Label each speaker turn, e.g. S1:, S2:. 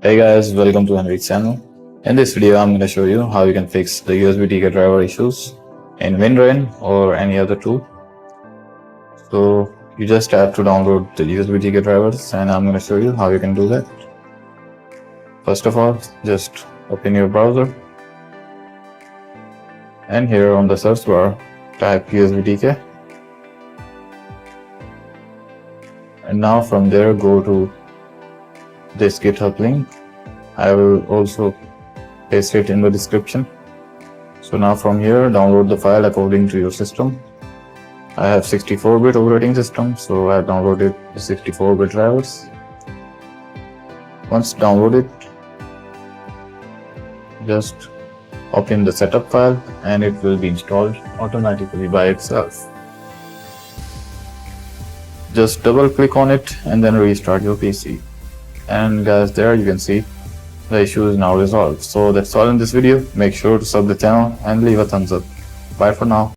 S1: Hey guys, welcome to Winra1n channel. In this video, I'm going to show you how you can fix the UsbDK driver issues in Winra1n or any other tool. So you just have to download the UsbDK drivers and I'm going to show you how you can do that. First of all, just open your browser and here on the search bar, type UsbDK. And now from there, go to this GitHub link. I will also paste it in the description. So now from here, download the file according to your system. I have 64-bit operating system, so I have downloaded the 64-bit drivers. Once downloaded, just open the setup file and it will be installed automatically by itself. Just double click on it and then restart your PC. And guys, there you can see the issue is now resolved. So that's all in this video. Make sure to sub the channel and leave a thumbs up. Bye for now.